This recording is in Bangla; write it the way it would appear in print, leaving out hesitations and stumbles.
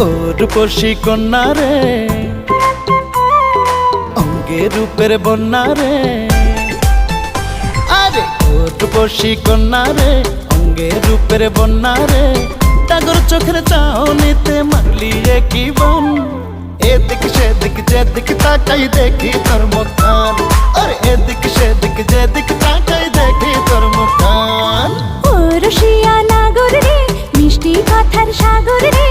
ও রূপসী কন্যা রে, অঙ্গে রূপের বন্যা রে। আরে ও রূপসী কন্যা রে, অঙ্গে রূপের বন্যা রে। টাগর চোখের চাহনিতে মারলি কি বন, এদিক সেদিক যেদিক তাকাই দেখি তোর মুখখান। আরে এদিক সেদিক যেদিক তাকাই দেখি তোর মুখখান। ও রসিয়া নাগর রে, মিষ্টি কথার সাগর রে,